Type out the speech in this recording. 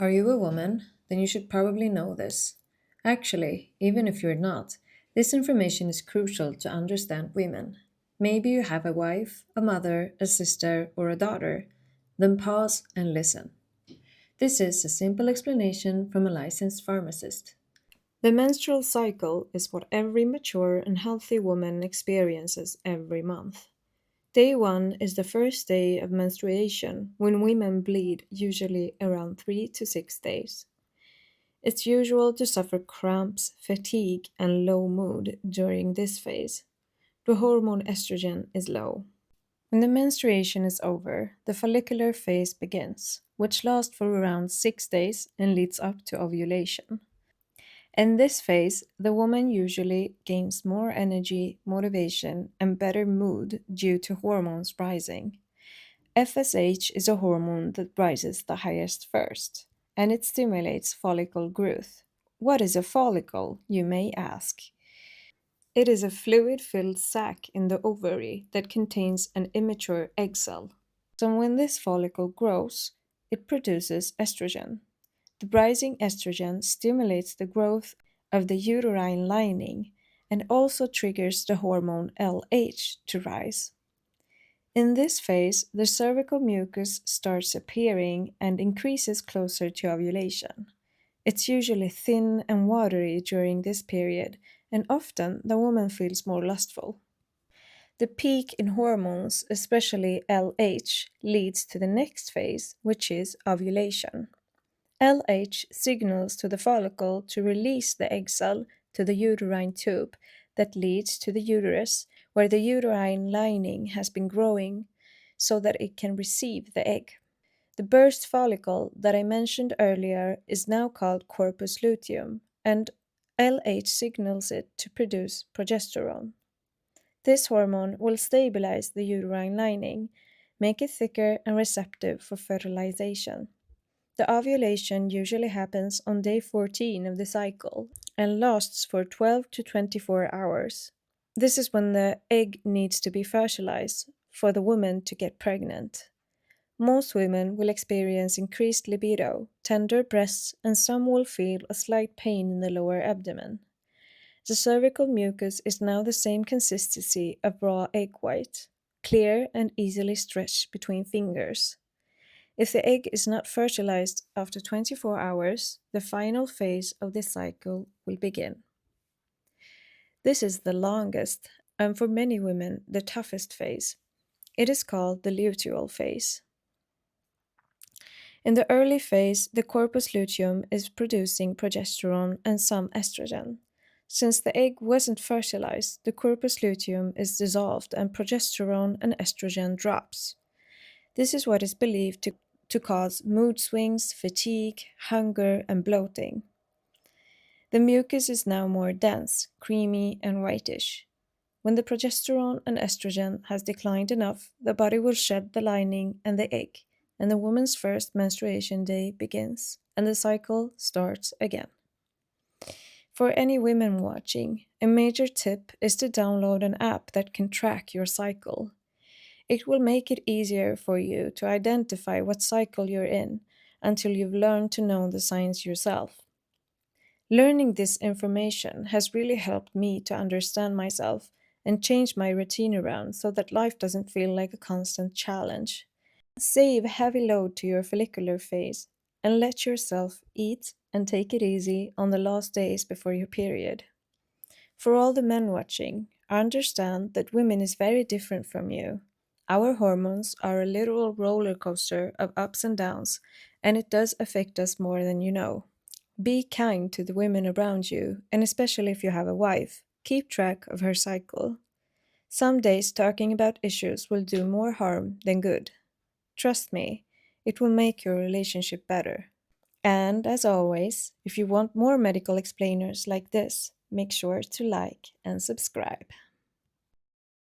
Are you a woman? Then you should probably know this. Actually, even if you're not, this information is crucial to understand women. Maybe you have a wife, a mother, a sister, or a daughter. Then pause and listen. This is a simple explanation from a licensed pharmacist. The menstrual cycle is what every mature and healthy woman experiences every month. Day 1 is the first day of menstruation when women bleed, usually around 3 to 6 days. It's usual to suffer cramps, fatigue, and low mood during this phase. The hormone estrogen is low. When the menstruation is over, the follicular phase begins, which lasts for around 6 days and leads up to ovulation. In this phase, the woman usually gains more energy, motivation, and better mood due to hormones rising. FSH is a hormone that rises the highest first, and it stimulates follicle growth. What is a follicle, you may ask? It is a fluid filled sac in the ovary that contains an immature egg cell. So, when this follicle grows, it produces estrogen. The rising estrogen stimulates the growth of the uterine lining and also triggers the hormone LH to rise. In this phase, the cervical mucus starts appearing and increases closer to ovulation. It's usually thin and watery during this period, and often the woman feels more lustful. The peak in hormones, especially LH, leads to the next phase, which is ovulation. LH signals to the follicle to release the egg cell to the uterine tube that leads to the uterus, where the uterine lining has been growing so that it can receive the egg. The burst follicle that I mentioned earlier is now called corpus luteum, and LH signals it to produce progesterone. This hormone will stabilize the uterine lining, make it thicker and receptive for fertilization. The ovulation usually happens on day 14 of the cycle and lasts for 12 to 24 hours. This is when the egg needs to be fertilized for the woman to get pregnant. Most women will experience increased libido, tender breasts, and some will feel a slight pain in the lower abdomen. The cervical mucus is now the same consistency of raw egg white, clear and easily stretched between fingers. If the egg is not fertilized after 24 hours, the final phase of the cycle will begin. This is the longest, and for many women, the toughest phase. It is called the luteal phase. In the early phase, the corpus luteum is producing progesterone and some estrogen. Since the egg wasn't fertilized, the corpus luteum is dissolved and progesterone and estrogen drops. This is what is believed to cause mood swings, fatigue, hunger, and bloating. The mucus is now more dense, creamy, and whitish. When the progesterone and estrogen has declined enough, the body will shed the lining and the egg, and the woman's first menstruation day begins, and the cycle starts again. For any women watching, a major tip is to download an app that can track your cycle. It will make it easier for you to identify what cycle you're in until you've learned to know the signs yourself. Learning this information has really helped me to understand myself and change my routine around so that life doesn't feel like a constant challenge. Save a heavy load to your follicular phase and let yourself eat and take it easy on the last days before your period. For all the men watching, understand that women is very different from you. Our hormones are a literal roller coaster of ups and downs, and it does affect us more than you know. Be kind to the women around you, and especially if you have a wife, keep track of her cycle. Some days talking about issues will do more harm than good. Trust me, it will make your relationship better. And as always, if you want more medical explainers like this, make sure to like and subscribe.